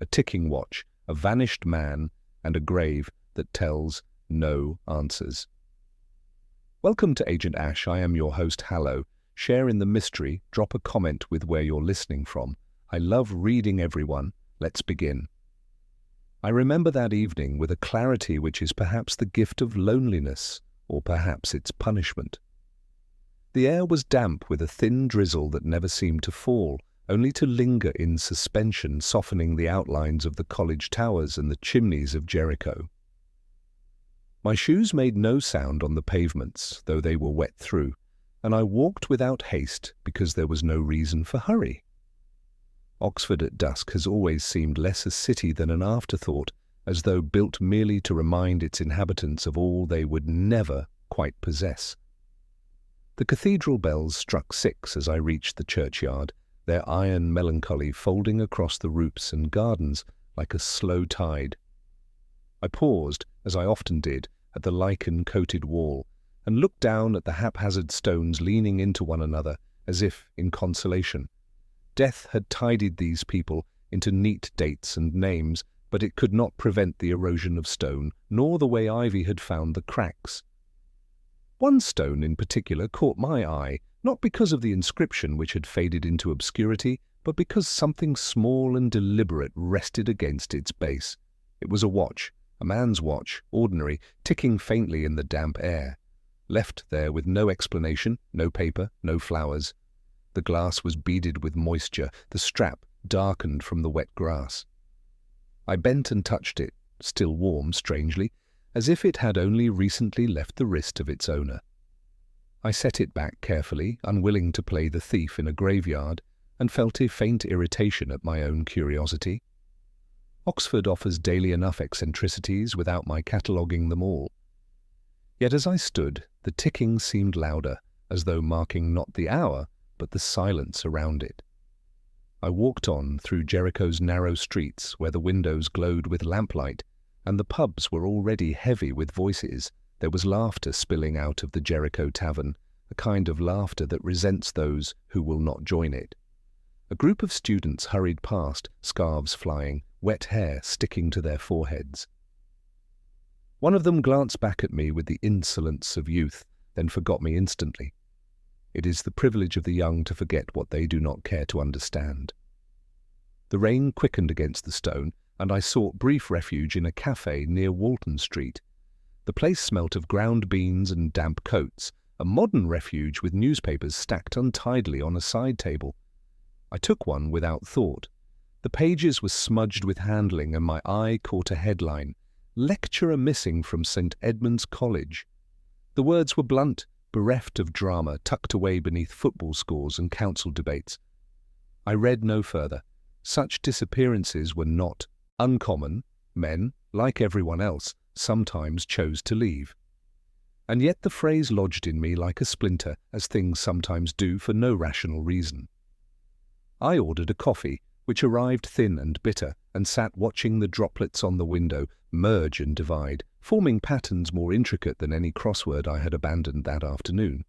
a ticking watch, a vanished man, and a grave that tells no answers. Welcome to Agent Ash. I am your host, Hallo. Share in the mystery, drop a comment with where you're listening from. I love reading everyone. Let's begin. I remember that evening with a clarity which is perhaps the gift of loneliness, or perhaps its punishment. The air was damp with a thin drizzle that never seemed to fall, only to linger in suspension, softening the outlines of the college towers and the chimneys of Jericho. My shoes made no sound on the pavements, though they were wet through, and I walked without haste because there was no reason for hurry. Oxford at dusk has always seemed less a city than an afterthought, as though built merely to remind its inhabitants of all they would never quite possess. The cathedral bells struck 6 as I reached the churchyard, their iron melancholy folding across the roofs and gardens like a slow tide. I paused, as I often did, at the lichen-coated wall, and looked down at the haphazard stones leaning into one another, as if in consolation. Death had tidied these people into neat dates and names, but it could not prevent the erosion of stone, nor the way ivy had found the cracks. One stone in particular caught my eye, not because of the inscription which had faded into obscurity, but because something small and deliberate rested against its base. It was a watch, a man's watch, ordinary, ticking faintly in the damp air. Left there with no explanation, no paper, no flowers. The glass was beaded with moisture, the strap darkened from the wet grass. I bent and touched it, still warm, strangely, as if it had only recently left the wrist of its owner. I set it back carefully, unwilling to play the thief in a graveyard, and felt a faint irritation at my own curiosity. Oxford offers daily enough eccentricities without my cataloguing them all. Yet as I stood, the ticking seemed louder, as though marking not the hour, but the silence around it. I walked on through Jericho's narrow streets where the windows glowed with lamplight, and the pubs were already heavy with voices. There was laughter spilling out of the Jericho Tavern, a kind of laughter that resents those who will not join it. A group of students hurried past, scarves flying, wet hair sticking to their foreheads. One of them glanced back at me with the insolence of youth, then forgot me instantly. It is the privilege of the young to forget what they do not care to understand. The rain quickened against the stone, and I sought brief refuge in a cafe near Walton Street. The place smelt of ground beans and damp coats, a modern refuge with newspapers stacked untidily on a side table. I took one without thought. The pages were smudged with handling, and my eye caught a headline, "Lecturer Missing from St. Edmund's College." The words were blunt, bereft of drama, tucked away beneath football scores and council debates. I read no further. Such disappearances were not uncommon. Men, like everyone else, sometimes chose to leave. And yet the phrase lodged in me like a splinter, as things sometimes do for no rational reason. I ordered a coffee, which arrived thin and bitter, and sat watching the droplets on the window merge and divide, forming patterns more intricate than any crossword I had abandoned that afternoon.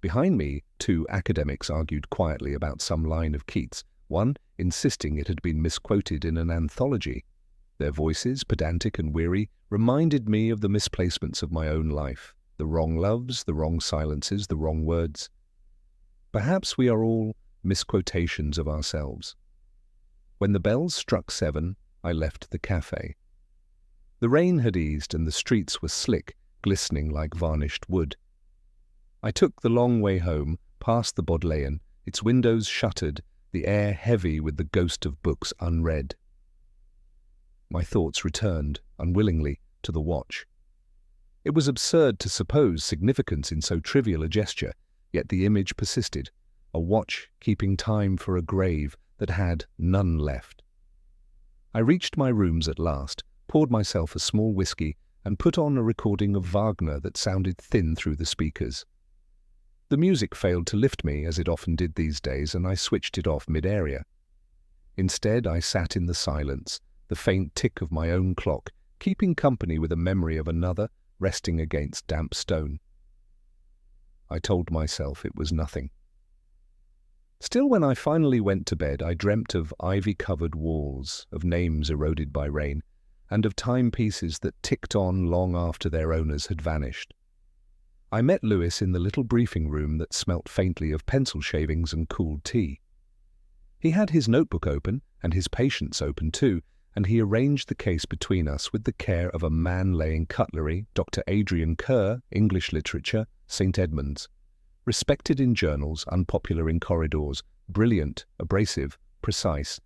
Behind me, 2 academics argued quietly about some line of Keats, one insisting it had been misquoted in an anthology. Their voices, pedantic and weary, reminded me of the misplacements of my own life, the wrong loves, the wrong silences, the wrong words. Perhaps we are all misquotations of ourselves. When the bells struck 7, I left the cafe. The rain had eased and the streets were slick, glistening like varnished wood. I took the long way home, past the Bodleian, its windows shuttered, the air heavy with the ghost of books unread. My thoughts returned, unwillingly, to the watch. It was absurd to suppose significance in so trivial a gesture, yet the image persisted, a watch keeping time for a grave that had none left. I reached my rooms at last, poured myself a small whiskey, and put on a recording of Wagner that sounded thin through the speakers. The music failed to lift me, as it often did these days, and I switched it off mid-area. Instead, I sat in the silence, the faint tick of my own clock, keeping company with a memory of another resting against damp stone. I told myself it was nothing. Still, when I finally went to bed, I dreamt of ivy-covered walls, of names eroded by rain, and of timepieces that ticked on long after their owners had vanished. I met Lewis in the little briefing room that smelt faintly of pencil shavings and cooled tea. He had his notebook open, and his patients open too, and he arranged the case between us with the care of a man laying cutlery, Dr. Adrian Kerr, English Literature, St. Edmunds. Respected in journals, unpopular in corridors, brilliant, abrasive, precise.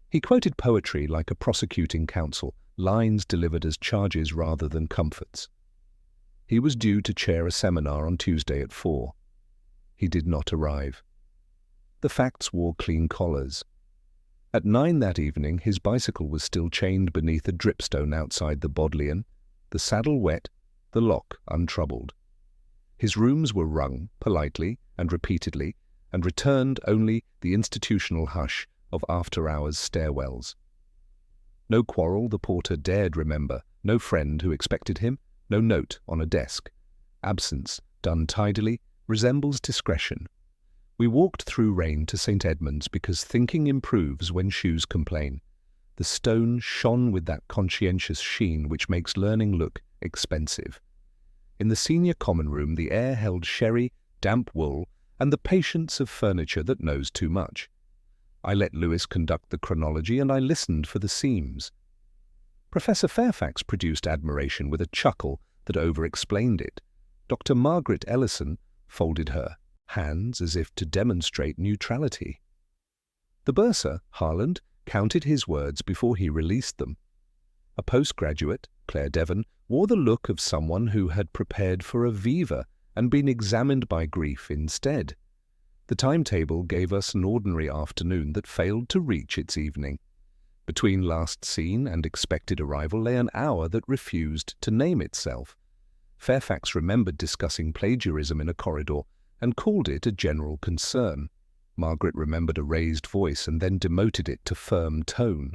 He quoted poetry like a prosecuting counsel, lines delivered as charges rather than comforts. He was due to chair a seminar on Tuesday at 4. He did not arrive. The facts wore clean collars. At 9 that evening, his bicycle was still chained beneath a dripstone outside the Bodleian, the saddle wet, the lock untroubled. His rooms were rung, politely and repeatedly, and returned only the institutional hush of after-hours stairwells. No quarrel the porter dared remember, no friend who expected him, no note on a desk. Absence, done tidily, resembles discretion. We walked through rain to St. Edmunds because thinking improves when shoes complain. The stone shone with that conscientious sheen which makes learning look expensive. In the senior common room the air held sherry, damp wool, and the patience of furniture that knows too much. I let Lewis conduct the chronology, and I listened for the seams. Professor Fairfax produced admiration with a chuckle that over-explained it. Dr. Margaret Ellison folded her hands as if to demonstrate neutrality. The bursar, Harland, counted his words before he released them. A postgraduate, Claire Devon, wore the look of someone who had prepared for a viva and been examined by grief instead. The timetable gave us an ordinary afternoon that failed to reach its evening. Between last seen and expected arrival lay an hour that refused to name itself. Fairfax remembered discussing plagiarism in a corridor and called it a general concern. Margaret remembered a raised voice and then demoted it to firm tone.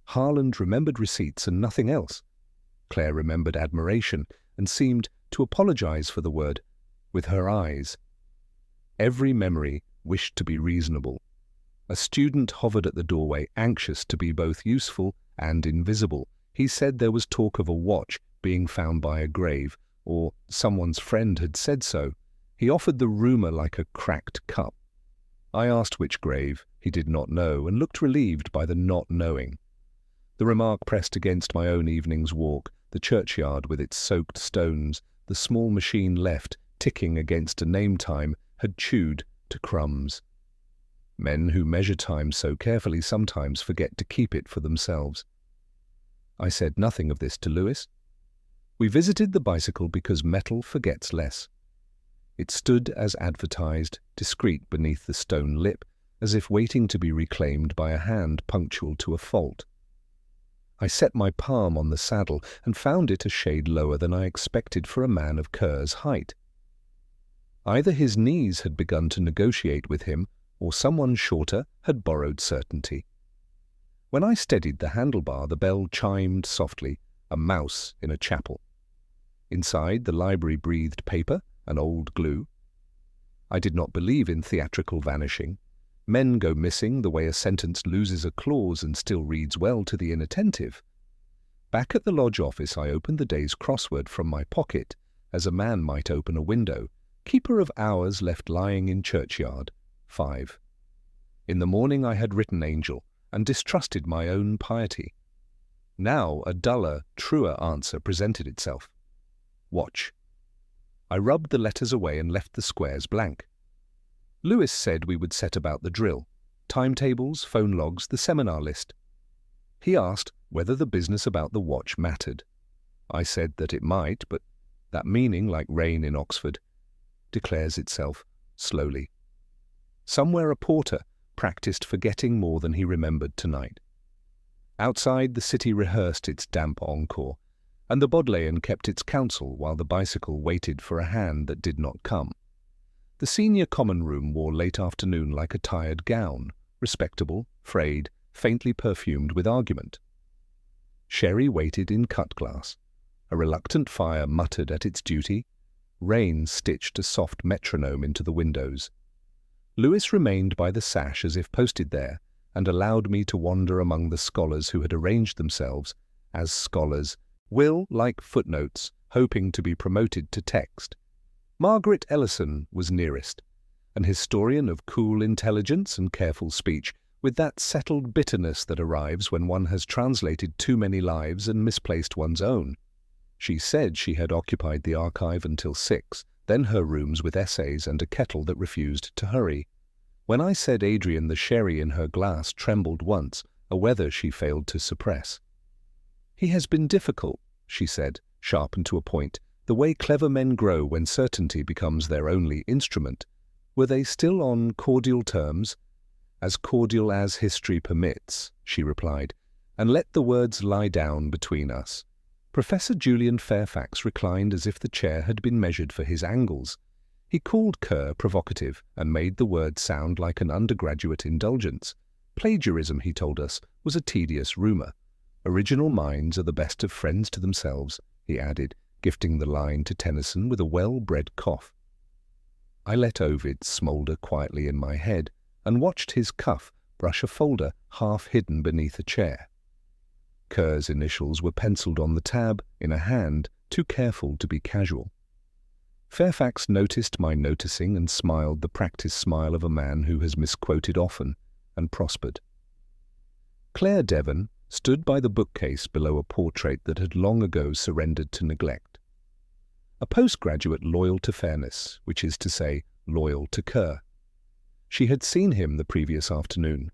Harland remembered receipts and nothing else. Claire remembered admiration and seemed to apologize for the word with her eyes. Every memory wished to be reasonable. A student hovered at the doorway, anxious to be both useful and invisible. He said there was talk of a watch being found by a grave, or someone's friend had said so. He offered the rumor like a cracked cup. I asked which grave. He did not know, and looked relieved by the not knowing. The remark pressed against my own evening's walk, the churchyard with its soaked stones, the small machine left, ticking against a name time, had chewed to crumbs. Men who measure time so carefully sometimes forget to keep it for themselves. I said nothing of this to Lewis. We visited the bicycle because metal forgets less. It stood as advertised, discreet beneath the stone lip, as if waiting to be reclaimed by a hand punctual to a fault. I set my palm on the saddle and found it a shade lower than I expected for a man of Kerr's height. Either his knees had begun to negotiate with him, or someone shorter had borrowed certainty. When I steadied the handlebar, the bell chimed softly, a mouse in a chapel. Inside, the library breathed paper and old glue. I did not believe in theatrical vanishing. Men go missing the way a sentence loses a clause and still reads well to the inattentive. Back at the lodge office, I opened the day's crossword from my pocket, as a man might open a window. Keeper of hours left lying in churchyard, 5. In the morning I had written angel, and distrusted my own piety. Now a duller, truer answer presented itself. Watch. I rubbed the letters away and left the squares blank. Lewis said we would set about the drill, timetables, phone logs, the seminar list. He asked whether the business about the watch mattered. I said that it might, but that meaning, like rain in Oxford, declares itself slowly. Somewhere a porter practiced forgetting more than he remembered tonight. Outside, the city rehearsed its damp encore, and the Bodleian kept its counsel while the bicycle waited for a hand that did not come. The senior common room wore late afternoon like a tired gown, respectable, frayed, faintly perfumed with argument. Sherry waited in cut glass. A reluctant fire muttered at its duty. Rain stitched a soft metronome into the windows. Lewis remained by the sash as if posted there, and allowed me to wander among the scholars who had arranged themselves, as scholars will, like footnotes, hoping to be promoted to text. Margaret Ellison was nearest, an historian of cool intelligence and careful speech, with that settled bitterness that arrives when one has translated too many lives and misplaced one's own. She said she had occupied the archive until 6, then her rooms with essays and a kettle that refused to hurry. When I said Adrian the sherry in her glass trembled once, a weather she failed to suppress. "He has been difficult," she said, sharp and to a point, the way clever men grow when certainty becomes their only instrument. Were they still on cordial terms? "As cordial as history permits," she replied, "and let the words lie down between us." Professor Julian Fairfax reclined as if the chair had been measured for his angles. He called Kerr provocative and made the word sound like an undergraduate indulgence. Plagiarism, he told us, was a tedious rumour. "Original minds are the best of friends to themselves," he added, gifting the line to Tennyson with a well-bred cough. I let Ovid smoulder quietly in my head and watched his cuff brush a folder half hidden beneath a chair. Kerr's initials were penciled on the tab in a hand too careful to be casual. Fairfax noticed my noticing and smiled the practiced smile of a man who has misquoted often and prospered. Claire Devon stood by the bookcase below a portrait that had long ago surrendered to neglect. A postgraduate loyal to fairness, which is to say, loyal to Kerr. She had seen him the previous afternoon.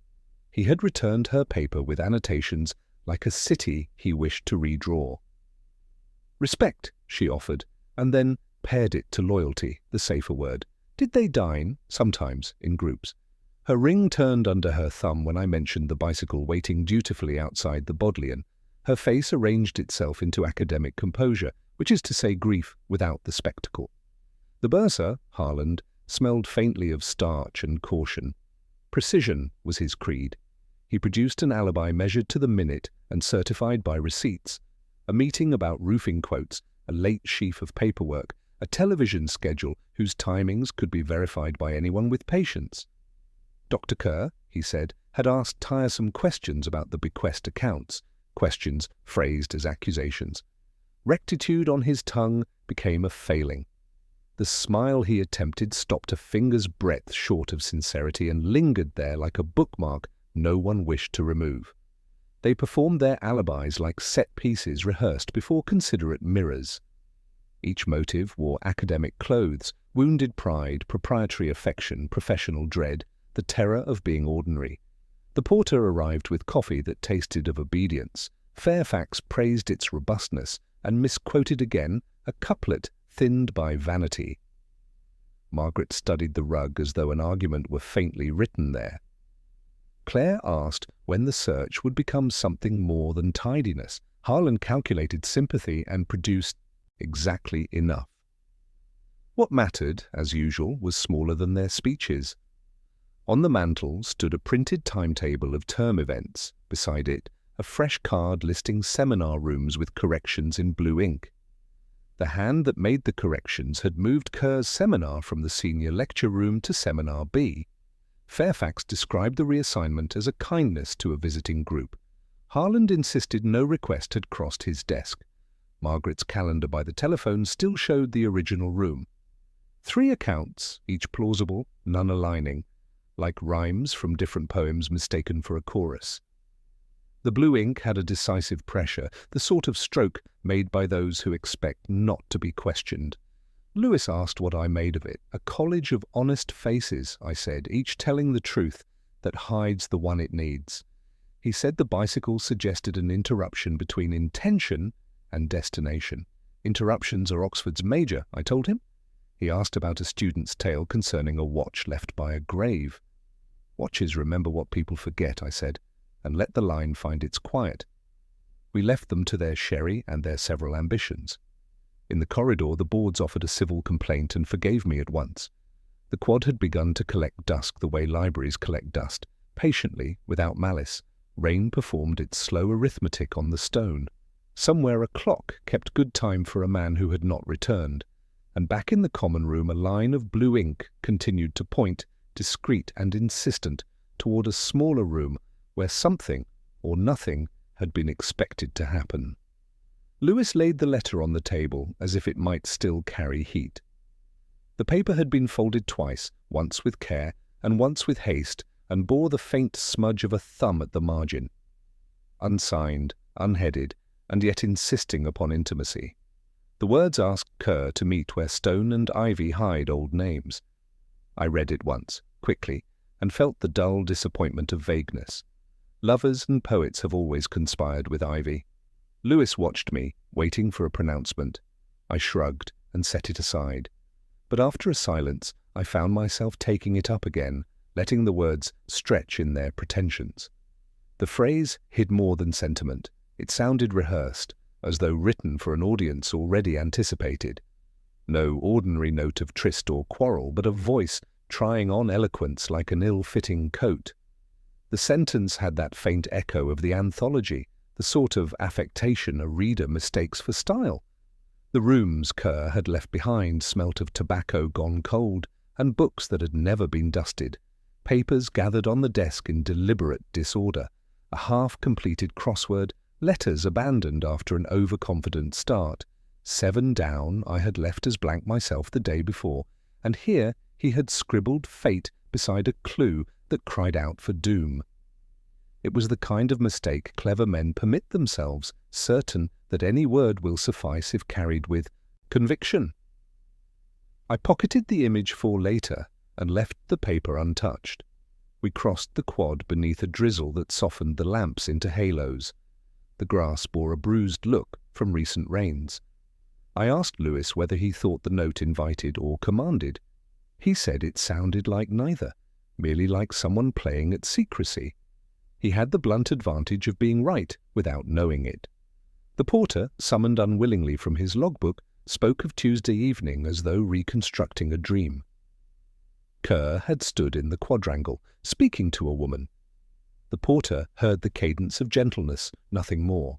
He had returned her paper with annotations like a city he wished to redraw. "Respect," she offered, and then paired it to loyalty, the safer word. Did they dine, sometimes, in groups? Her ring turned under her thumb when I mentioned the bicycle waiting dutifully outside the Bodleian. Her face arranged itself into academic composure, which is to say grief without the spectacle. The bursar, Harland, smelled faintly of starch and caution. Precision was his creed. He produced an alibi measured to the minute and certified by receipts, a meeting about roofing quotes, a late sheaf of paperwork, a television schedule whose timings could be verified by anyone with patience. Dr. Kerr, he said, had asked tiresome questions about the bequest accounts, questions phrased as accusations. Rectitude on his tongue became a failing. The smile he attempted stopped a finger's breadth short of sincerity and lingered there like a bookmark no one wished to remove. They performed their alibis like set pieces rehearsed before considerate mirrors. Each motive wore academic clothes, wounded pride, proprietary affection, professional dread, the terror of being ordinary. The porter arrived with coffee that tasted of obedience. Fairfax praised its robustness and misquoted again a couplet thinned by vanity. Margaret studied the rug as though an argument were faintly written there. Claire asked when the search would become something more than tidiness. Harland calculated sympathy and produced exactly enough. What mattered, as usual, was smaller than their speeches. On the mantel stood a printed timetable of term events. Beside it, a fresh card listing seminar rooms with corrections in blue ink. The hand that made the corrections had moved Kerr's seminar from the senior lecture room to Seminar B. Fairfax described the reassignment as a kindness to a visiting group. Harland insisted no request had crossed his desk. Margaret's calendar by the telephone still showed the original room. 3 accounts, each plausible, none aligning, like rhymes from different poems mistaken for a chorus. The blue ink had a decisive pressure, the sort of stroke made by those who expect not to be questioned. Lewis asked what I made of it. "A college of honest faces," I said, "each telling the truth that hides the one it needs." He said the bicycle suggested an interruption between intention and destination. "Interruptions are Oxford's major," I told him. He asked about a student's tale concerning a watch left by a grave. "Watches remember what people forget," I said, and let the line find its quiet. We left them to their sherry and their several ambitions. In the corridor, the boards offered a civil complaint and forgave me at once. The quad had begun to collect dust the way libraries collect dust, patiently, without malice. Rain performed its slow arithmetic on the stone. Somewhere a clock kept good time for a man who had not returned, and back in the common room a line of blue ink continued to point, discreet and insistent, toward a smaller room where something or nothing had been expected to happen. Lewis laid the letter on the table as if it might still carry heat. The paper had been folded twice, once with care and once with haste, and bore the faint smudge of a thumb at the margin. Unsigned, unheaded, and yet insisting upon intimacy. The words asked Kerr to meet where stone and ivy hide old names. I read it once, quickly, and felt the dull disappointment of vagueness. Lovers and poets have always conspired with ivy. Lewis watched me, waiting for a pronouncement. I shrugged and set it aside. But after a silence, I found myself taking it up again, letting the words stretch in their pretensions. The phrase hid more than sentiment. It sounded rehearsed, as though written for an audience already anticipated. No ordinary note of tryst or quarrel, but a voice trying on eloquence like an ill-fitting coat. The sentence had that faint echo of the anthology, the sort of affectation a reader mistakes for style. The rooms Kerr had left behind smelt of tobacco gone cold and books that had never been dusted, papers gathered on the desk in deliberate disorder, a half-completed crossword, letters abandoned after an overconfident start. 7 down I had left as blank myself the day before, and here he had scribbled fate beside a clue that cried out for doom. It was the kind of mistake clever men permit themselves, certain that any word will suffice if carried with conviction. I pocketed the image for later and left the paper untouched. We crossed the quad beneath a drizzle that softened the lamps into halos. The grass bore a bruised look from recent rains. I asked Lewis whether he thought the note invited or commanded. He said it sounded like neither, merely like someone playing at secrecy. He had the blunt advantage of being right without knowing it. The porter, summoned unwillingly from his logbook, spoke of Tuesday evening as though reconstructing a dream. Kerr had stood in the quadrangle, speaking to a woman. The porter heard the cadence of gentleness, nothing more.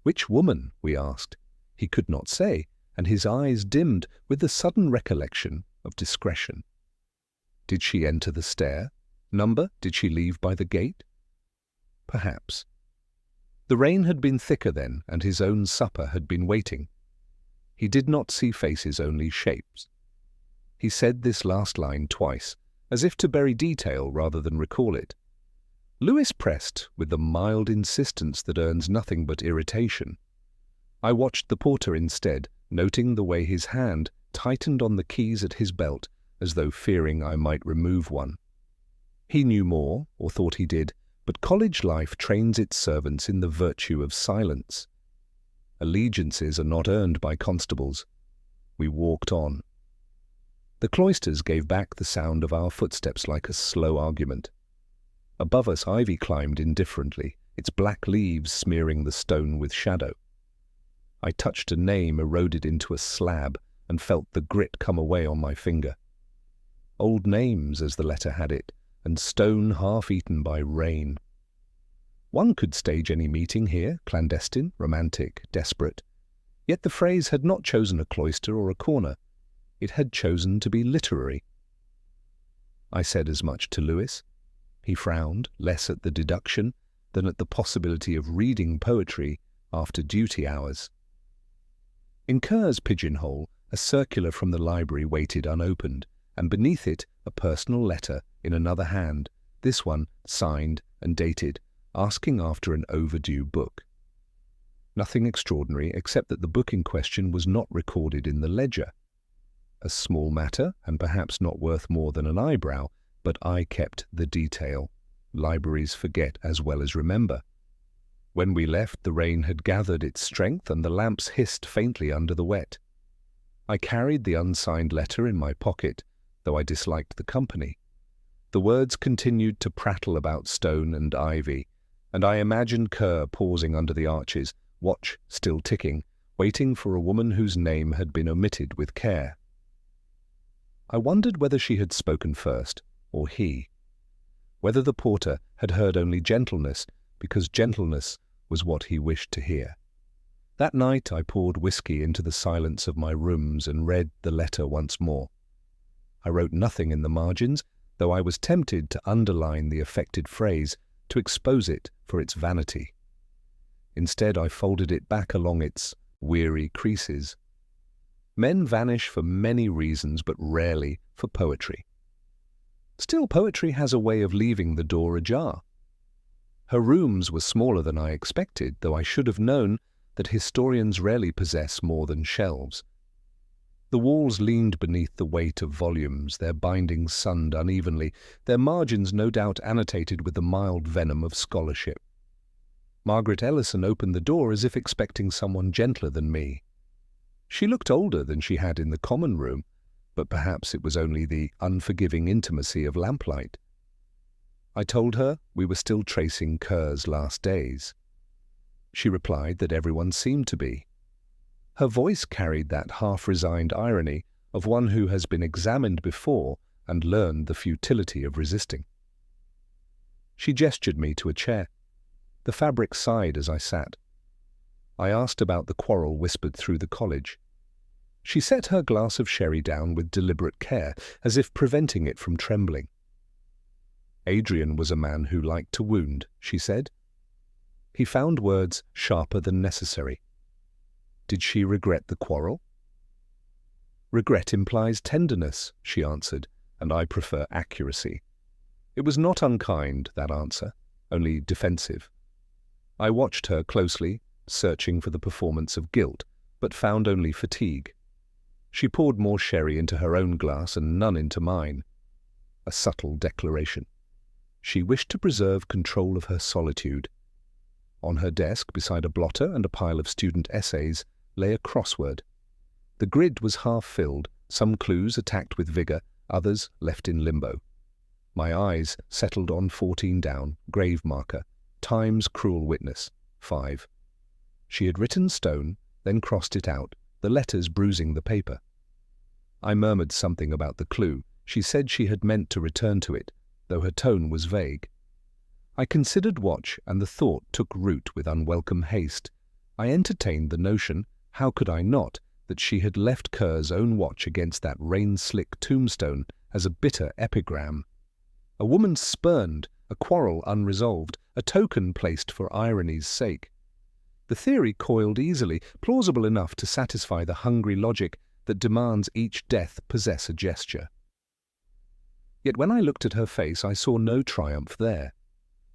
Which woman? We asked. He could not say, and his eyes dimmed with the sudden recollection of discretion. Did she enter the stair? Number did she leave by the gate? Perhaps. The rain had been thicker then, and his own supper had been waiting. He did not see faces, only shapes. He said this last line twice, as if to bury detail rather than recall it. Lewis pressed with the mild insistence that earns nothing but irritation. I watched the porter instead, noting the way his hand tightened on the keys at his belt, as though fearing I might remove one. He knew more, or thought he did, but college life trains its servants in the virtue of silence. Allegiances are not earned by constables. We walked on. The cloisters gave back the sound of our footsteps like a slow argument. Above us ivy climbed indifferently, its black leaves smearing the stone with shadow. I touched a name eroded into a slab and felt the grit come away on my finger. Old names, as the letter had it, and stone half-eaten by rain. One could stage any meeting here, clandestine, romantic, desperate. Yet the phrase had not chosen a cloister or a corner. It had chosen to be literary. I said as much to Lewis. He frowned, less at the deduction than at the possibility of reading poetry after duty hours. In Kerr's pigeonhole, a circular from the library waited unopened, and beneath it a personal letter in another hand, this one signed and dated, asking after an overdue book. Nothing extraordinary except that the book in question was not recorded in the ledger. A small matter, and perhaps not worth more than an eyebrow, but I kept the detail. Libraries forget as well as remember. When we left, the rain had gathered its strength and the lamps hissed faintly under the wet. I carried the unsigned letter in my pocket, though I disliked the company. The words continued to prattle about stone and ivy, and I imagined Kerr pausing under the arches, watch still ticking, waiting for a woman whose name had been omitted with care. I wondered whether she had spoken first, or he. Whether the porter had heard only gentleness, because gentleness was what he wished to hear. That night I poured whiskey into the silence of my rooms and read the letter once more. I wrote nothing in the margins, though I was tempted to underline the affected phrase to expose it for its vanity. Instead, I folded it back along its weary creases. Men vanish for many reasons, but rarely for poetry. Still, poetry has a way of leaving the door ajar. Her rooms were smaller than I expected, though I should have known that historians rarely possess more than shelves. The walls leaned beneath the weight of volumes, their bindings sunned unevenly, their margins no doubt annotated with the mild venom of scholarship. Margaret Ellison opened the door as if expecting someone gentler than me. She looked older than she had in the common room, but perhaps it was only the unforgiving intimacy of lamplight. I told her we were still tracing Kerr's last days. She replied that everyone seemed to be. Her voice carried that half-resigned irony of one who has been examined before and learned the futility of resisting. She gestured me to a chair. The fabric sighed as I sat. I asked about the quarrel whispered through the college. She set her glass of sherry down with deliberate care, as if preventing it from trembling. Adrian was a man who liked to wound, she said. He found words sharper than necessary. Did she regret the quarrel? Regret implies tenderness, she answered, and I prefer accuracy. It was not unkind, that answer, only defensive. I watched her closely, searching for the performance of guilt, but found only fatigue. She poured more sherry into her own glass and none into mine. A subtle declaration. She wished to preserve control of her solitude. On her desk, beside a blotter and a pile of student essays, lay a crossword. The grid was half-filled, some clues attacked with vigour, others left in limbo. My eyes settled on 14 down, grave marker, Time's cruel witness, 5. She had written stone, then crossed it out, the letters bruising the paper. I murmured something about the clue. She said she had meant to return to it, though her tone was vague. I considered watch, and the thought took root with unwelcome haste. I entertained the notion, how could I not, that she had left Kerr's own watch against that rain-slick tombstone as a bitter epigram. A woman spurned, a quarrel unresolved, a token placed for irony's sake. The theory coiled easily, plausible enough to satisfy the hungry logic that demands each death possess a gesture. Yet when I looked at her face, I saw no triumph there.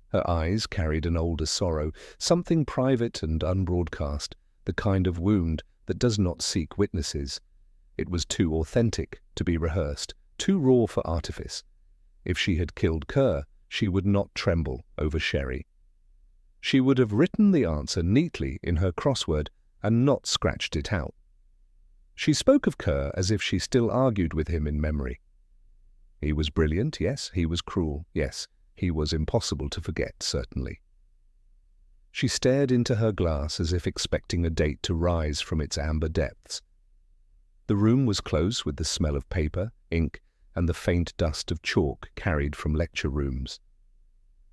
Her eyes carried an older sorrow, something private and unbroadcast, the kind of wound that does not seek witnesses. It was too authentic to be rehearsed, too raw for artifice. If she had killed Kerr, she would not tremble over sherry. She would have written the answer neatly in her crossword and not scratched it out. She spoke of Kerr as if she still argued with him in memory. He was brilliant, yes. He was cruel, yes. He was impossible to forget, certainly. She stared into her glass as if expecting a date to rise from its amber depths. The room was close with the smell of paper, ink, and the faint dust of chalk carried from lecture rooms.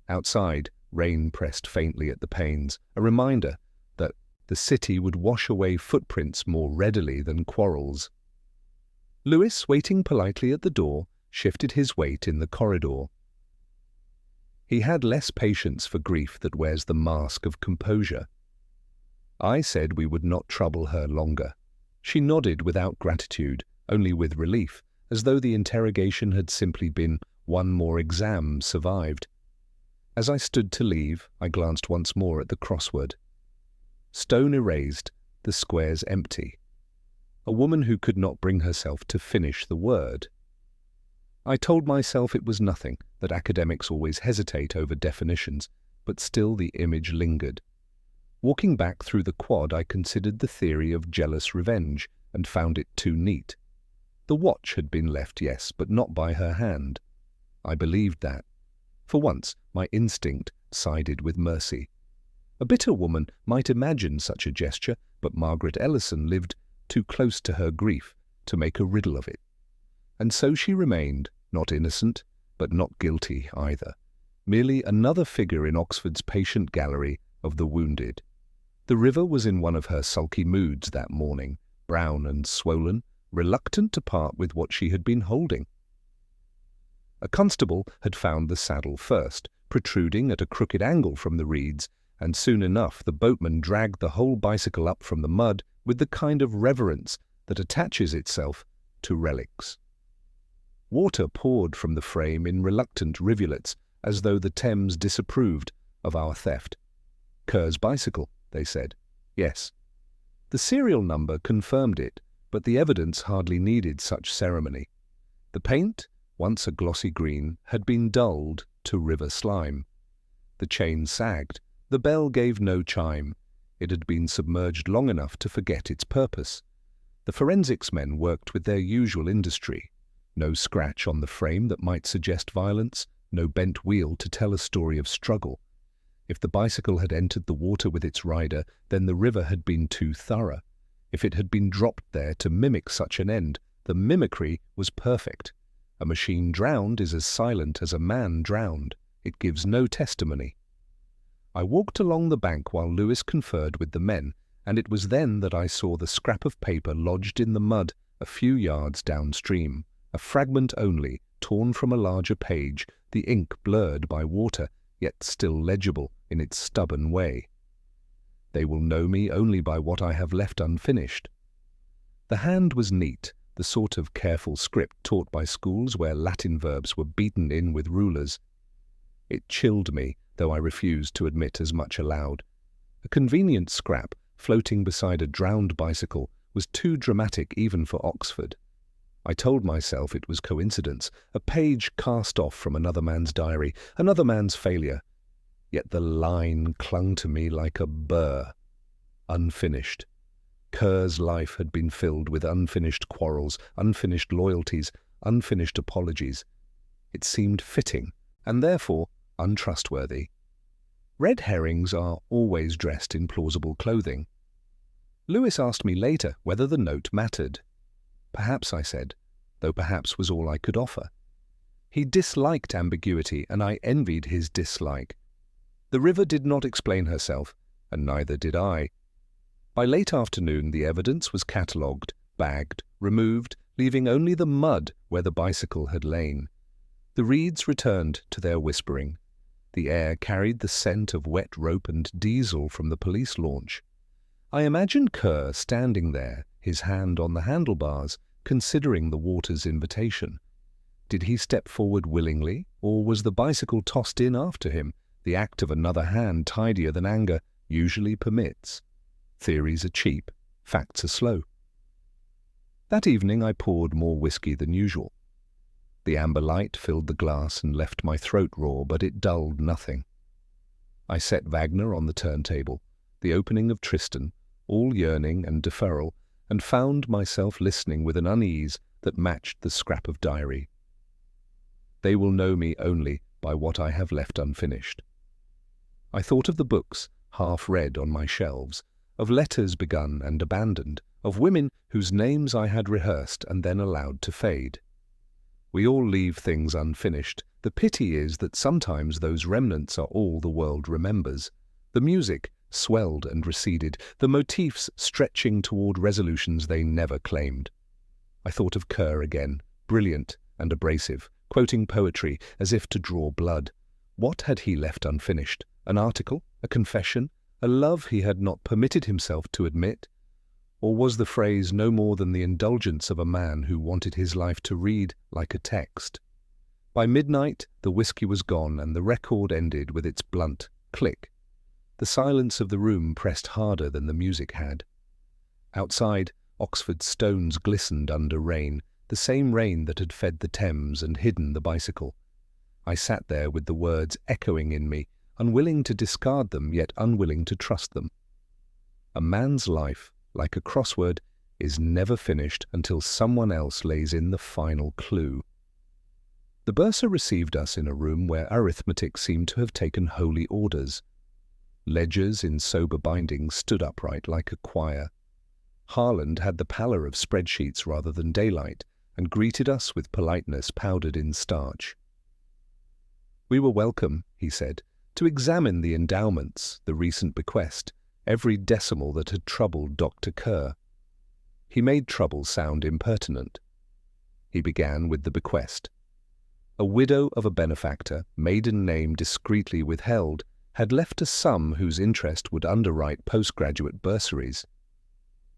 Outside, rain pressed faintly at the panes, a reminder that the city would wash away footprints more readily than quarrels. Lewis, waiting politely at the door, shifted his weight in the corridor. He had less patience for grief that wears the mask of composure. I said we would not trouble her longer. She nodded without gratitude, only with relief, as though the interrogation had simply been one more exam survived. As I stood to leave, I glanced once more at the crossword. Stone erased, the squares empty. A woman who could not bring herself to finish the word. I told myself it was nothing, that academics always hesitate over definitions, but still the image lingered. Walking back through the quad, I considered the theory of jealous revenge and found it too neat. The watch had been left, yes, but not by her hand. I believed that. For once, my instinct sided with mercy. A bitter woman might imagine such a gesture, but Margaret Ellison lived too close to her grief to make a riddle of it. And so she remained, not innocent, but not guilty either, merely another figure in Oxford's patient gallery of the wounded. The river was in one of her sulky moods that morning, brown and swollen, reluctant to part with what she had been holding. A constable had found the saddle first, protruding at a crooked angle from the reeds, and soon enough the boatman dragged the whole bicycle up from the mud with the kind of reverence that attaches itself to relics. Water poured from the frame in reluctant rivulets, as though the Thames disapproved of our theft. "Kerr's bicycle," they said. Yes. The serial number confirmed it, but the evidence hardly needed such ceremony. The paint, once a glossy green, had been dulled to river slime. The chain sagged. The bell gave no chime. It had been submerged long enough to forget its purpose. The forensics men worked with their usual industry. No scratch on the frame that might suggest violence, no bent wheel to tell a story of struggle. If the bicycle had entered the water with its rider, then the river had been too thorough. If it had been dropped there to mimic such an end, the mimicry was perfect. A machine drowned is as silent as a man drowned. It gives no testimony. I walked along the bank while Lewis conferred with the men, and it was then that I saw the scrap of paper lodged in the mud a few yards downstream, a fragment only, torn from a larger page, the ink blurred by water, yet still legible in its stubborn way. They will know me only by what I have left unfinished. The hand was neat, the sort of careful script taught by schools where Latin verbs were beaten in with rulers. It chilled me, though I refused to admit as much aloud. A convenient scrap, floating beside a drowned bicycle, was too dramatic even for Oxford. I told myself it was coincidence, a page cast off from another man's diary, another man's failure. Yet the line clung to me like a burr. Unfinished. Kerr's life had been filled with unfinished quarrels, unfinished loyalties, unfinished apologies. It seemed fitting, and therefore untrustworthy. Red herrings are always dressed in plausible clothing. Lewis asked me later whether the note mattered. Perhaps, I said, though perhaps was all I could offer. He disliked ambiguity, and I envied his dislike. The river did not explain herself, and neither did I. By late afternoon the evidence was catalogued, bagged, removed, leaving only the mud where the bicycle had lain. The reeds returned to their whispering. The air carried the scent of wet rope and diesel from the police launch. I imagined Kerr standing there, his hand on the handlebars, considering the water's invitation. Did he step forward willingly, or was the bicycle tossed in after him, the act of another hand tidier than anger usually permits? Theories are cheap, facts are slow. That evening I poured more whiskey than usual. The amber light filled the glass and left my throat raw, but it dulled nothing. I set Wagner on the turntable, the opening of Tristan, all yearning and deferral, and found myself listening with an unease that matched the scrap of diary. They will know me only by what I have left unfinished. I thought of the books, half read on my shelves, of letters begun and abandoned, of women whose names I had rehearsed and then allowed to fade. We all leave things unfinished. The pity is that sometimes those remnants are all the world remembers. The music swelled and receded, the motifs stretching toward resolutions they never claimed. I thought of Kerr again, brilliant and abrasive, quoting poetry as if to draw blood. What had he left unfinished? An article? A confession? A love he had not permitted himself to admit? Or was the phrase no more than the indulgence of a man who wanted his life to read like a text? By midnight, the whiskey was gone and the record ended with its blunt click. The silence of the room pressed harder than the music had. Outside, Oxford stones glistened under rain, the same rain that had fed the Thames and hidden the bicycle. I sat there with the words echoing in me, unwilling to discard them, yet unwilling to trust them. A man's life, like a crossword, is never finished until someone else lays in the final clue. The bursar received us in a room where arithmetic seemed to have taken holy orders. Ledgers in sober bindings stood upright like a choir. Harland had the pallor of spreadsheets rather than daylight, and greeted us with politeness powdered in starch. We were welcome, he said, to examine the endowments, the recent bequest, every decimal that had troubled Dr. Kerr. He made trouble sound impertinent. He began with the bequest. A widow of a benefactor, maiden name discreetly withheld, had left a sum whose interest would underwrite postgraduate bursaries.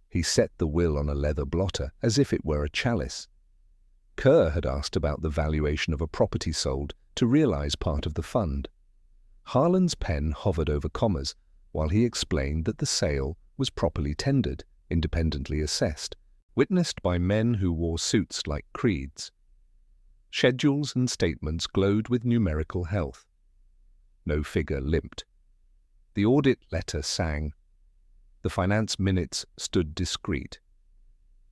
He set the will on a leather blotter, as if it were a chalice. Kerr had asked about the valuation of a property sold to realize part of the fund. Harlan's pen hovered over commas, while he explained that the sale was properly tendered, independently assessed, witnessed by men who wore suits like creeds. Schedules and statements glowed with numerical health. No figure limped. The audit letter sang. The finance minutes stood discreet.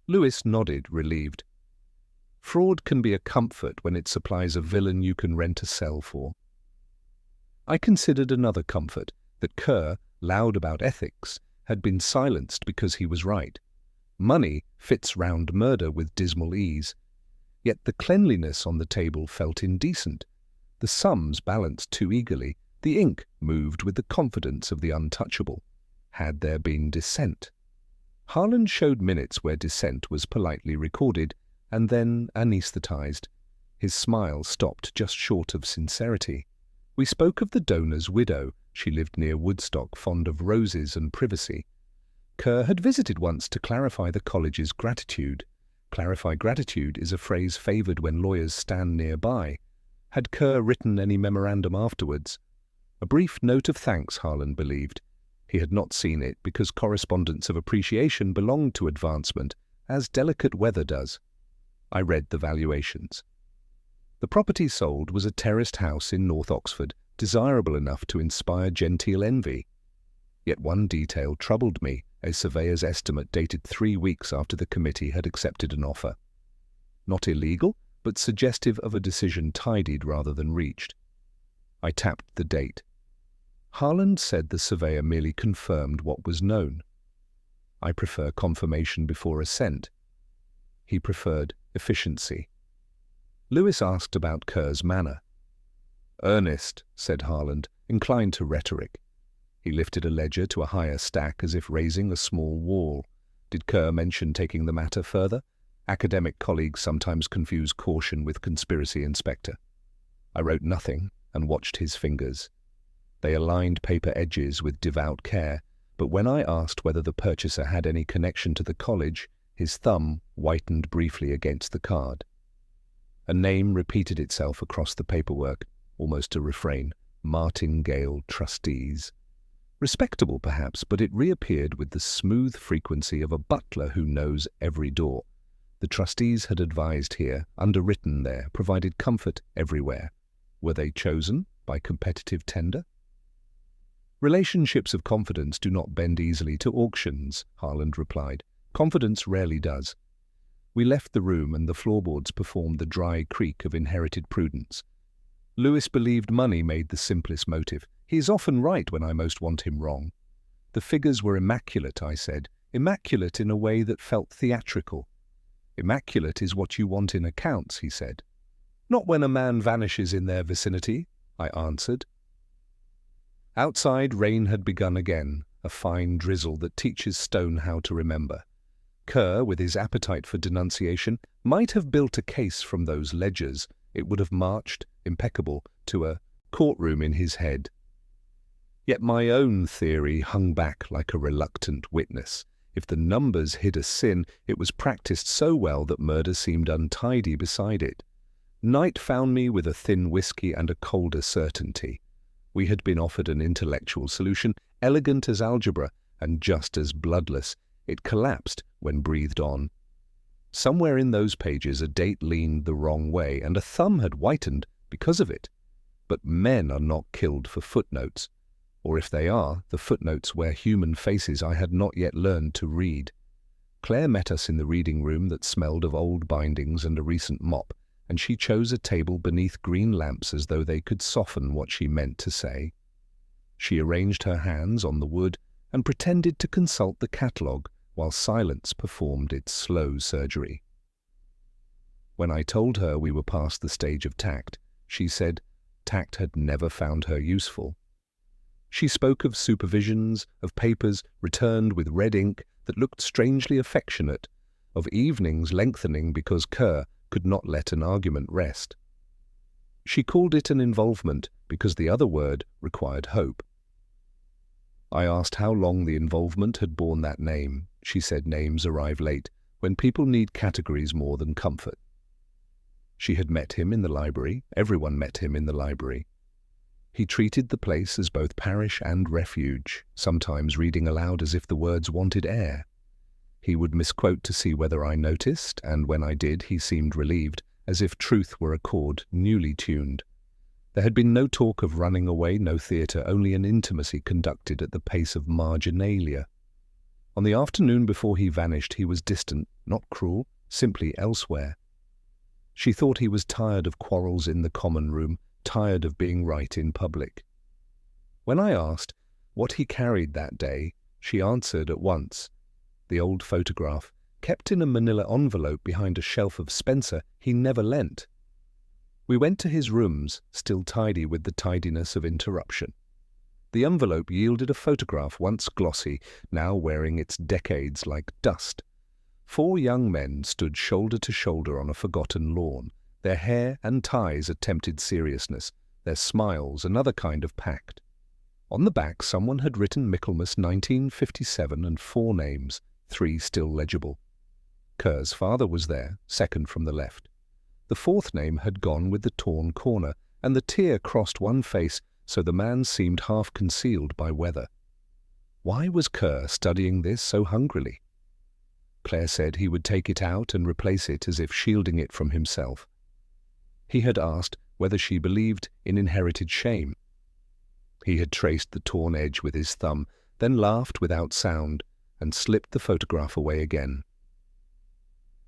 Lewis nodded, relieved. Fraud can be a comfort when it supplies a villain you can rent a cell for. I considered another comfort, that Kerr, loud about ethics, had been silenced because he was right. Money fits round murder with dismal ease. Yet the cleanliness on the table felt indecent. The sums balanced too eagerly. The ink moved with the confidence of the untouchable. Had there been dissent? Harlan showed minutes where dissent was politely recorded, and then anesthetized. His smile stopped just short of sincerity. We spoke of the donor's widow. She lived near Woodstock, fond of roses and privacy. Kerr had visited once to clarify the college's gratitude. Clarify gratitude is a phrase favored when lawyers stand nearby. Had Kerr written any memorandum afterwards? A brief note of thanks, Harlan believed. He had not seen it because correspondence of appreciation belonged to advancement, as delicate weather does. I read the valuations. The property sold was a terraced house in North Oxford, desirable enough to inspire genteel envy. Yet one detail troubled me, a surveyor's estimate dated 3 weeks after the committee had accepted an offer. Not illegal, but suggestive of a decision tidied rather than reached. I tapped the date. Harlan said the surveyor merely confirmed what was known. I prefer confirmation before assent. He preferred efficiency. Lewis asked about Kerr's manner. Earnest, said Harlan, inclined to rhetoric. He lifted a ledger to a higher stack as if raising a small wall. Did Kerr mention taking the matter further? Academic colleagues sometimes confuse caution with conspiracy, Inspector. I wrote nothing and watched his fingers. They aligned paper edges with devout care, but when I asked whether the purchaser had any connection to the college, his thumb whitened briefly against the card. A name repeated itself across the paperwork, almost a refrain. Martingale Trustees. Respectable, perhaps, but it reappeared with the smooth frequency of a butler who knows every door. The trustees had advised here, underwritten there, provided comfort everywhere. Were they chosen by competitive tender? Relationships of confidence do not bend easily to auctions, Harlan replied. Confidence rarely does. We left the room and the floorboards performed the dry creak of inherited prudence. Lewis believed money made the simplest motive. He is often right when I most want him wrong. The figures were immaculate, I said, immaculate in a way that felt theatrical. Immaculate is what you want in accounts, he said. Not when a man vanishes in their vicinity, I answered. Outside, rain had begun again, a fine drizzle that teaches stone how to remember. Kerr, with his appetite for denunciation, might have built a case from those ledgers. It would have marched, impeccable, to a courtroom in his head. Yet my own theory hung back like a reluctant witness. If the numbers hid a sin, it was practiced so well that murder seemed untidy beside it. Night found me with a thin whiskey and a colder certainty. We had been offered an intellectual solution, elegant as algebra and just as bloodless. It collapsed when breathed on. Somewhere in those pages a date leaned the wrong way, and a thumb had whitened because of it. But men are not killed for footnotes. Or if they are, the footnotes wear human faces I had not yet learned to read. Claire met us in the reading room that smelled of old bindings and a recent mop, and she chose a table beneath green lamps as though they could soften what she meant to say. She arranged her hands on the wood and pretended to consult the catalogue while silence performed its slow surgery. When I told her we were past the stage of tact, she said tact had never found her useful. She spoke of supervisions, of papers returned with red ink that looked strangely affectionate, of evenings lengthening because Kerr could not let an argument rest. She called it an involvement because the other word required hope. I asked how long the involvement had borne that name. She said names arrive late, when people need categories more than comfort. She had met him in the library. Everyone met him in the library. He treated the place as both parish and refuge, sometimes reading aloud as if the words wanted air. He would misquote to see whether I noticed, and when I did, he seemed relieved, as if truth were a chord newly tuned. There had been no talk of running away, no theatre, only an intimacy conducted at the pace of marginalia. On the afternoon before he vanished, he was distant, not cruel, simply elsewhere. She thought he was tired of quarrels in the common room, tired of being right in public. When I asked what he carried that day, she answered at once. The old photograph, kept in a manila envelope behind a shelf of Spencer, he never lent. We went to his rooms, still tidy with the tidiness of interruption. The envelope yielded a photograph once glossy, now wearing its decades like dust. 4 young men stood shoulder to shoulder on a forgotten lawn, their hair and ties a tempted seriousness, their smiles another kind of pact. On the back someone had written Michaelmas 1957 and 4 names, 3 still legible. Kerr's father was there, second from the left. The 4th name had gone with the torn corner, and the tear crossed one face, so the man seemed half concealed by weather. Why was Kerr studying this so hungrily? Claire said he would take it out and replace it as if shielding it from himself. He had asked whether she believed in inherited shame. He had traced the torn edge with his thumb, then laughed without sound, and slipped the photograph away again.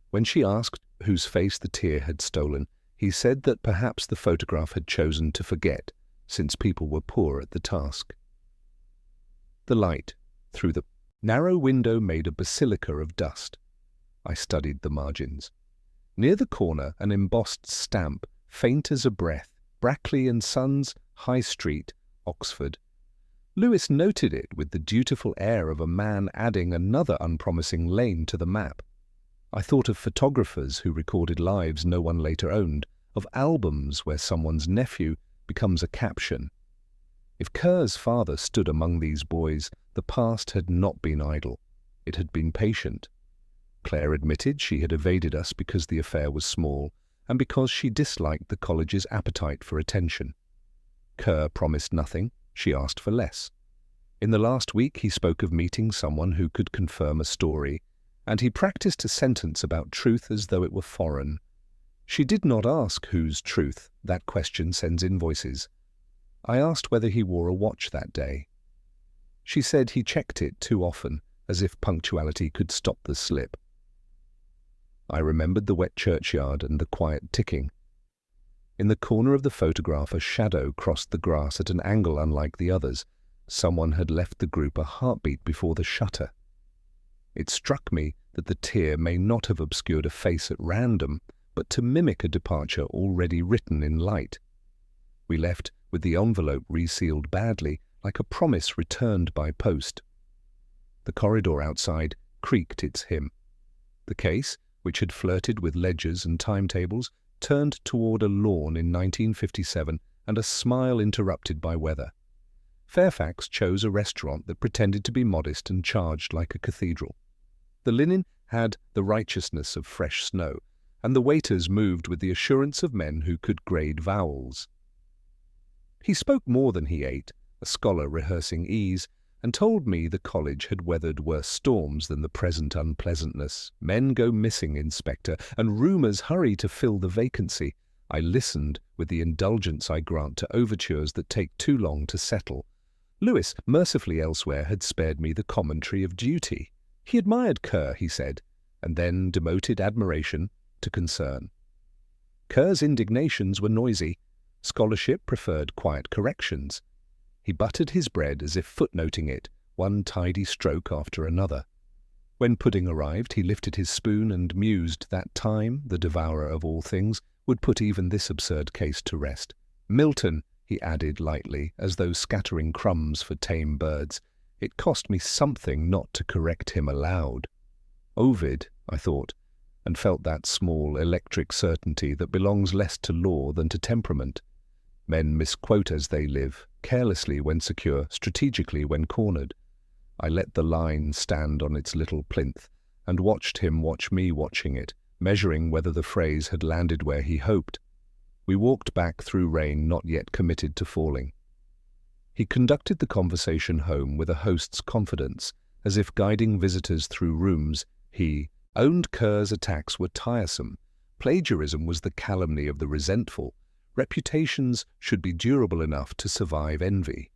When she asked whose face the tear had stolen, he said that perhaps the photograph had chosen to forget, since people were poor at the task. The light, through the narrow window, made a basilica of dust. I studied the margins. Near the corner, an embossed stamp, faint as a breath, Brackley and Sons, High Street, Oxford. Lewis noted it with the dutiful air of a man adding another unpromising lane to the map. I thought of photographers who recorded lives no one later owned, of albums where someone's nephew becomes a caption. If Kerr's father stood among these boys, the past had not been idle. It had been patient. Claire admitted she had evaded us because the affair was small, and because she disliked the college's appetite for attention. Kerr promised nothing, she asked for less. In the last week he spoke of meeting someone who could confirm a story, and he practiced a sentence about truth as though it were foreign. She did not ask whose truth. That question sends invoices. I asked whether he wore a watch that day. She said he checked it too often, as if punctuality could stop the slip. I remembered the wet churchyard and the quiet ticking. In the corner of the photograph a shadow crossed the grass at an angle unlike the others. Someone had left the group a heartbeat before the shutter. It struck me that the tear may not have obscured a face at random, but to mimic a departure already written in light. We left with the envelope resealed badly, like a promise returned by post. The corridor outside creaked its hymn. The case, which had flirted with ledgers and timetables, turned toward a lawn in 1957 and a smile interrupted by weather. Fairfax chose a restaurant that pretended to be modest and charged like a cathedral. The linen had the righteousness of fresh snow, and the waiters moved with the assurance of men who could grade vowels. He spoke more than he ate, a scholar rehearsing ease, and told me the college had weathered worse storms than the present unpleasantness. Men go missing, Inspector, and rumours hurry to fill the vacancy. I listened with the indulgence I grant to overtures that take too long to settle. Lewis, mercifully elsewhere, had spared me the commentary of duty. He admired Kerr, he said, and then demoted admiration to concern. Kerr's indignations were noisy. Scholarship preferred quiet corrections. He buttered his bread as if footnoting it, one tidy stroke after another. When pudding arrived, he lifted his spoon and mused that time, the devourer of all things, would put even this absurd case to rest. Milton, he added lightly, as though scattering crumbs for tame birds. It cost me something not to correct him aloud. Ovid, I thought. and felt that small, electric certainty that belongs less to law than to temperament. Men misquote as they live, carelessly when secure, strategically when cornered. I let the line stand on its little plinth, and watched him watch me watching it, measuring whether the phrase had landed where he hoped. We walked back through rain not yet committed to falling. He conducted the conversation home with a host's confidence, as if guiding visitors through rooms. He owned Kerr's attacks were tiresome. Plagiarism was the calumny of the resentful. Reputations should be durable enough to survive envy.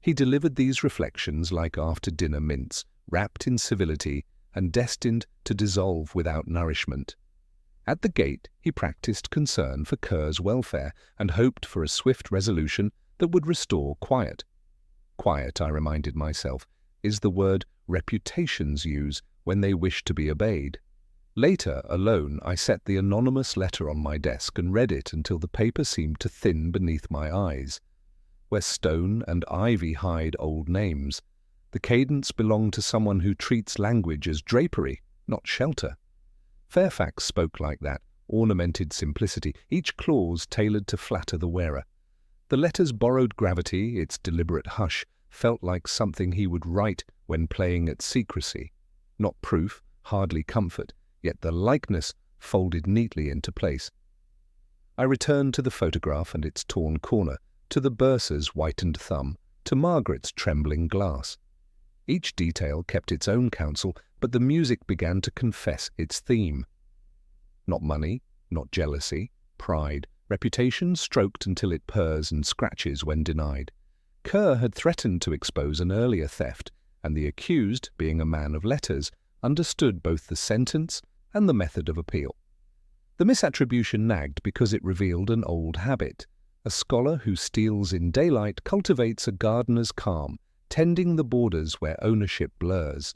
He delivered these reflections like after-dinner mints, wrapped in civility and destined to dissolve without nourishment. At the gate, he practiced concern for Kerr's welfare and hoped for a swift resolution that would restore quiet. Quiet, I reminded myself, is the word reputations use when they wish to be obeyed. Later, alone, I set the anonymous letter on my desk and read it until the paper seemed to thin beneath my eyes. Where stone and ivy hide old names, the cadence belonged to someone who treats language as drapery, not shelter. Fairfax spoke like that, ornamented simplicity, each clause tailored to flatter the wearer. The letter's borrowed gravity, its deliberate hush, felt like something he would write when playing at secrecy. Not proof, hardly comfort, yet the likeness folded neatly into place. I returned to the photograph and its torn corner, to the bursar's whitened thumb, to Margaret's trembling glass. Each detail kept its own counsel, but the music began to confess its theme. Not money, not jealousy, pride, reputation stroked until it purrs and scratches when denied. Kerr had threatened to expose an earlier theft, and the accused, being a man of letters, understood both the sentence and the method of appeal. The misattribution nagged because it revealed an old habit. A scholar who steals in daylight cultivates a gardener's calm, tending the borders where ownership blurs.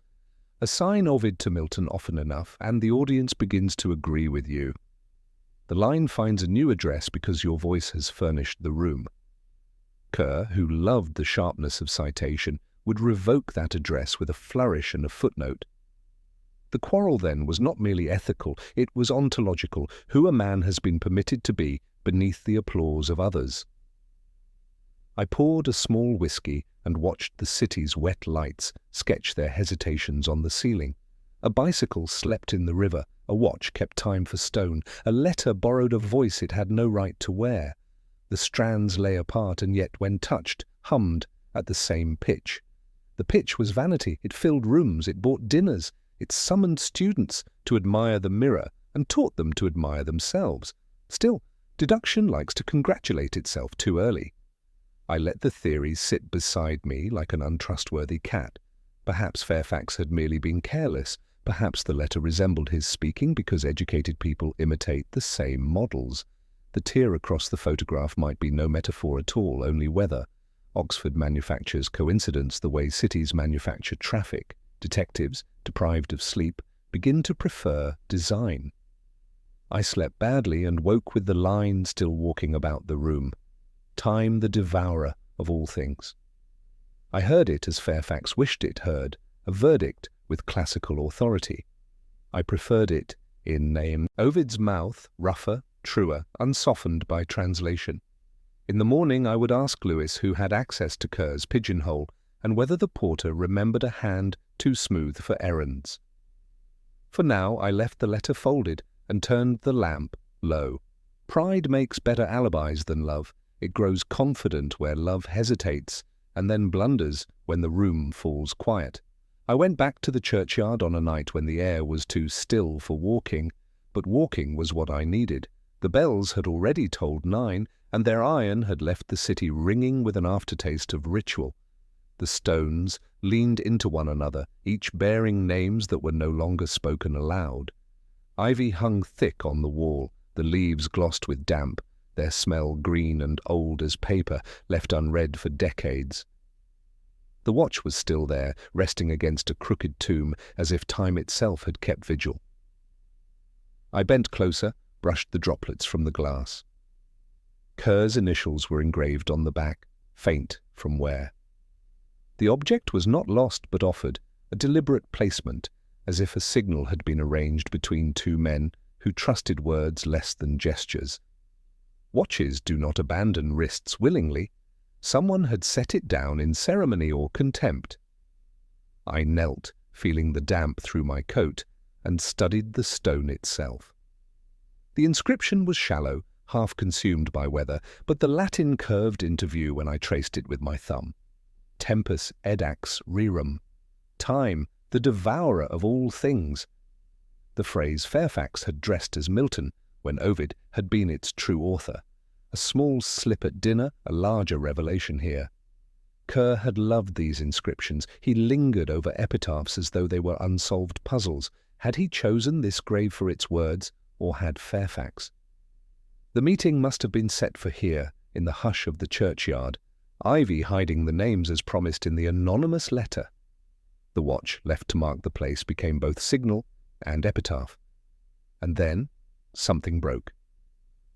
Assign Ovid to Milton often enough, and the audience begins to agree with you. The line finds a new address because your voice has furnished the room. Kerr, who loved the sharpness of citation, would revoke that address with a flourish and a footnote. The quarrel then was not merely ethical, it was ontological, who a man has been permitted to be beneath the applause of others. I poured a small whiskey and watched the city's wet lights sketch their hesitations on the ceiling. A bicycle slept in the river, a watch kept time for stone, a letter borrowed a voice it had no right to wear. The strands lay apart and yet, when touched, hummed at the same pitch. The pitch was vanity, it filled rooms, it bought dinners, it summoned students to admire the mirror and taught them to admire themselves. Still, deduction likes to congratulate itself too early. I let the theories sit beside me like an untrustworthy cat. Perhaps Fairfax had merely been careless. Perhaps the letter resembled his speaking because educated people imitate the same models. The tear across the photograph might be no metaphor at all, only weather. Oxford manufactures coincidence the way cities manufacture traffic. Detectives, deprived of sleep, begin to prefer design. I slept badly and woke with the line still walking about the room. Time the devourer of all things. I heard it as Fairfax wished it heard, a verdict with classical authority. I preferred it in name. Ovid's mouth, rougher, truer, unsoftened by translation. In the morning I would ask Lewis who had access to Kerr's pigeonhole, and whether the porter remembered a hand too smooth for errands. For now I left the letter folded and turned the lamp low. Pride makes better alibis than love. It grows confident where love hesitates, and then blunders when the room falls quiet. I went back to the churchyard on a night when the air was too still for walking, but walking was what I needed. The bells had already tolled 9, and their iron had left the city ringing with an aftertaste of ritual. The stones leaned into one another, each bearing names that were no longer spoken aloud. Ivy hung thick on the wall, the leaves glossed with damp, their smell green and old as paper, left unread for decades. The watch was still there, resting against a crooked tomb, as if time itself had kept vigil. I bent closer, brushed the droplets from the glass. Kerr's initials were engraved on the back, faint from wear. The object was not lost but offered, a deliberate placement, as if a signal had been arranged between two men who trusted words less than gestures. Watches do not abandon wrists willingly. Someone had set it down in ceremony or contempt. I knelt, feeling the damp through my coat, and studied the stone itself. The inscription was shallow, half consumed by weather, but the Latin curved into view when I traced it with my thumb. Tempus edax rerum. Time, the devourer of all things. The phrase Fairfax had dressed as Milton, when Ovid had been its true author. A small slip at dinner, a larger revelation here. Kerr had loved these inscriptions. He lingered over epitaphs as though they were unsolved puzzles. Had he chosen this grave for its words, or had Fairfax? The meeting must have been set for here, in the hush of the churchyard, ivy hiding the names as promised in the anonymous letter. The watch left to mark the place became both signal and epitaph. And then something broke.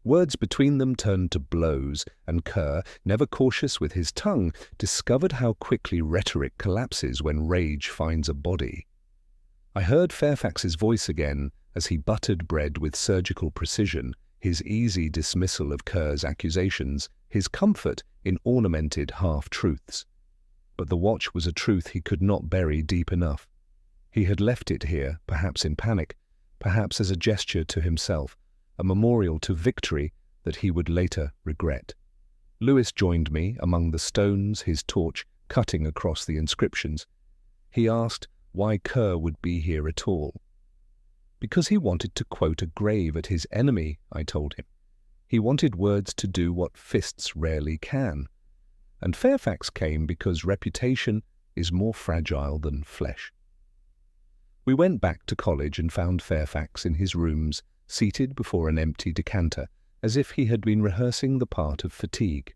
Words between them turned to blows, and Kerr, never cautious with his tongue, discovered how quickly rhetoric collapses when rage finds a body. I heard Fairfax's voice again as he buttered bread with surgical precision, his easy dismissal of Kerr's accusations, his comfort in ornamented half-truths. But the watch was a truth he could not bury deep enough. He had left it here, perhaps in panic, perhaps as a gesture to himself, a memorial to victory that he would later regret. Lewis joined me among the stones, his torch cutting across the inscriptions. He asked why Kerr would be here at all. Because he wanted to quote a grave at his enemy, I told him. He wanted words to do what fists rarely can. And Fairfax came because reputation is more fragile than flesh. We went back to college and found Fairfax in his rooms, seated before an empty decanter, as if he had been rehearsing the part of fatigue.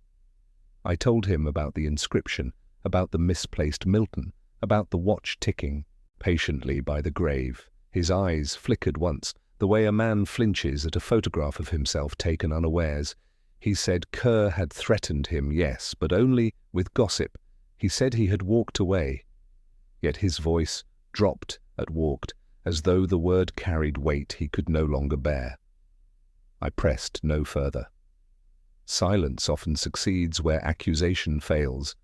I told him about the inscription, about the misplaced Milton, about the watch ticking patiently by the grave. His eyes flickered once, the way a man flinches at a photograph of himself taken unawares. He said Kerr had threatened him, yes, but only with gossip. He said he had walked away. Yet his voice dropped at walked, as though the word carried weight he could no longer bear. I pressed no further. Silence often succeeds where accusation fails.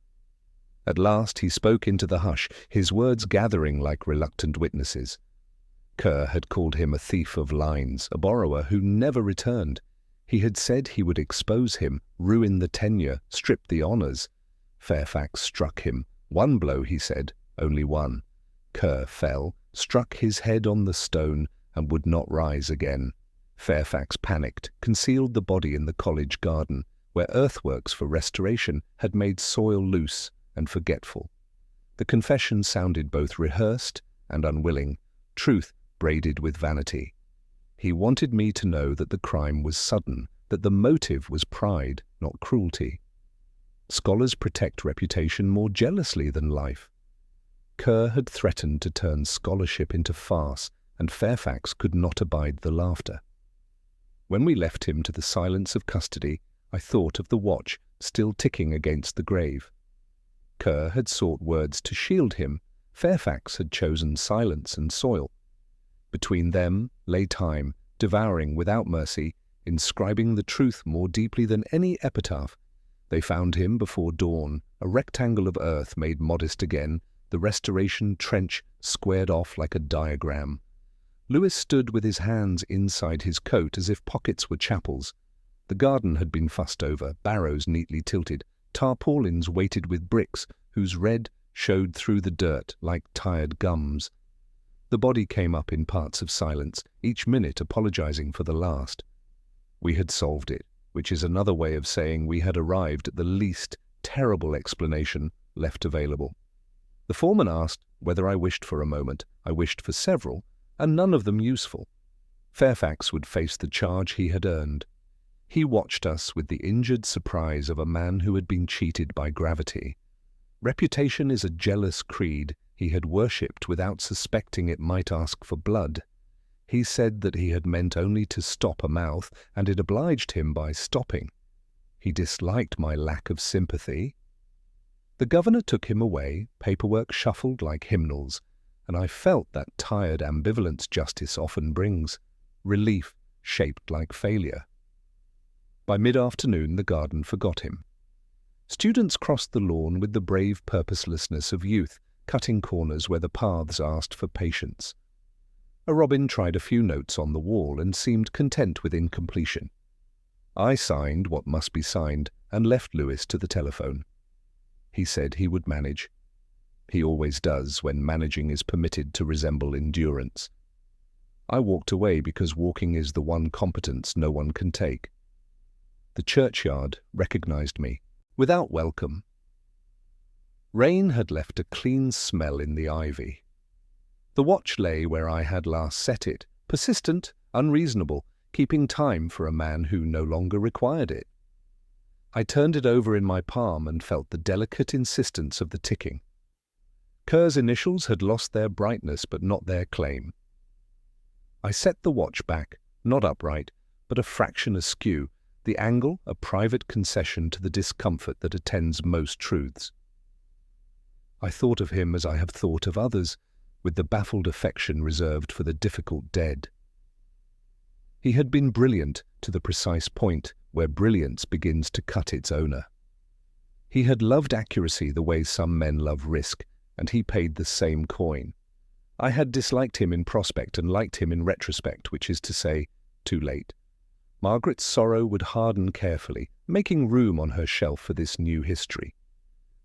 At last he spoke into the hush, his words gathering like reluctant witnesses. Kerr had called him a thief of lines, a borrower who never returned. He had said he would expose him, ruin the tenure, strip the honours. Fairfax struck him. One blow, he said, only one. Kerr fell, struck his head on the stone, and would not rise again. Fairfax panicked, concealed the body in the college garden, where earthworks for restoration had made soil loose and forgetful. The confession sounded both rehearsed and unwilling, truth braided with vanity. He wanted me to know that the crime was sudden, that the motive was pride, not cruelty. Scholars protect reputation more jealously than life. Kerr had threatened to turn scholarship into farce, and Fairfax could not abide the laughter. When we left him to the silence of custody, I thought of the watch still ticking against the grave. Kerr had sought words to shield him. Fairfax had chosen silence and soil. Between them lay time, devouring without mercy, inscribing the truth more deeply than any epitaph. They found him before dawn, a rectangle of earth made modest again, the restoration trench squared off like a diagram. Lewis stood with his hands inside his coat as if pockets were chapels. The garden had been fussed over, barrows neatly tilted, tarpaulins weighted with bricks whose red showed through the dirt like tired gums. The body came up in parts of silence, each minute apologizing for the last. We had solved it, which is another way of saying we had arrived at the least terrible explanation left available. The foreman asked whether I wished for a moment. I wished for several, and none of them useful. Fairfax would face the charge he had earned. He watched us with the injured surprise of a man who had been cheated by gravity. Reputation is a jealous creed he had worshipped without suspecting it might ask for blood. He said that he had meant only to stop a mouth, and it obliged him by stopping. He disliked my lack of sympathy. The governor took him away, paperwork shuffled like hymnals, and I felt that tired ambivalence justice often brings, relief shaped like failure. By mid-afternoon, the garden forgot him. Students crossed the lawn with the brave purposelessness of youth, cutting corners where the paths asked for patience. A robin tried a few notes on the wall and seemed content with incompletion. I signed what must be signed and left Lewis to the telephone. He said he would manage. He always does when managing is permitted to resemble endurance. I walked away because walking is the one competence no one can take. The churchyard recognized me, without welcome. Rain had left a clean smell in the ivy. The watch lay where I had last set it, persistent, unreasonable, keeping time for a man who no longer required it. I turned it over in my palm and felt the delicate insistence of the ticking. Kerr's initials had lost their brightness but not their claim. I set the watch back, not upright, but a fraction askew, the angle a private concession to the discomfort that attends most truths. I thought of him as I have thought of others, with the baffled affection reserved for the difficult dead. He had been brilliant to the precise point where brilliance begins to cut its owner. He had loved accuracy the way some men love risk, and he paid the same coin. I had disliked him in prospect and liked him in retrospect, which is to say, too late. Margaret's sorrow would harden carefully, making room on her shelf for this new history.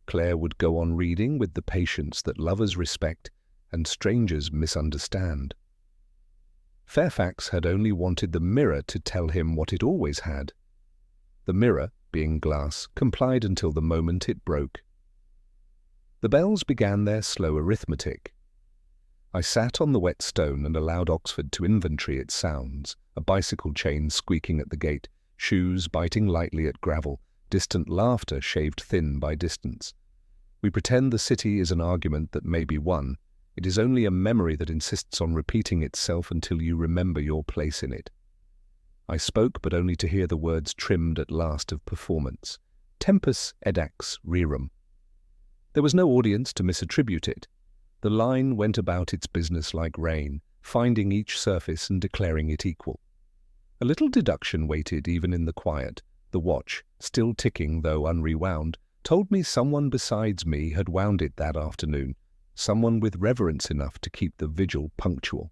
Claire would go on reading with the patience that lovers respect and strangers misunderstand. Fairfax had only wanted the mirror to tell him what it always had. The mirror, being glass, complied until the moment it broke. The bells began their slow arithmetic. I sat on the wet stone and allowed Oxford to inventory its sounds, a bicycle chain squeaking at the gate, shoes biting lightly at gravel, distant laughter shaved thin by distance. We pretend the city is an argument that may be won. It is only a memory that insists on repeating itself until you remember your place in it. I spoke, but only to hear the words trimmed at last of performance. Tempus edax rerum. There was no audience to misattribute it. The line went about its business like rain, finding each surface and declaring it equal. A little deduction waited even in the quiet. The watch, still ticking though unrewound, told me someone besides me had wound it that afternoon, someone with reverence enough to keep the vigil punctual.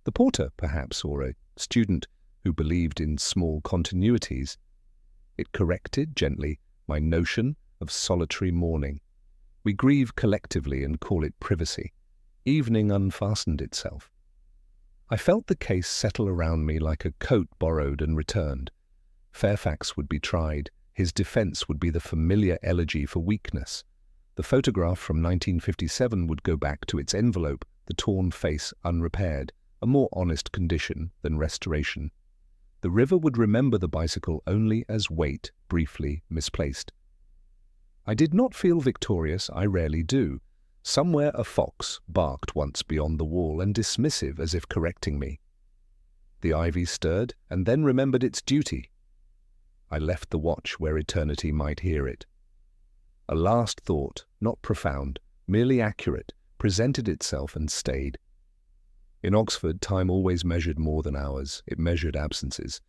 The porter, perhaps, or a student who believed in small continuities. It corrected, gently, my notion of solitary mourning. We grieve collectively and call it privacy. Evening unfastened itself. I felt the case settle around me like a coat borrowed and returned. Fairfax would be tried. His defense would be the familiar elegy for weakness. The photograph from 1957 would go back to its envelope, the torn face unrepaired, a more honest condition than restoration. The river would remember the bicycle only as weight briefly misplaced. I did not feel victorious, I rarely do. Somewhere a fox barked once beyond the wall and dismissive as if correcting me. The ivy stirred and then remembered its duty. I left the watch where eternity might hear it. A last thought, not profound, merely accurate, presented itself and stayed. In Oxford, time always measured more than hours. It measured absences.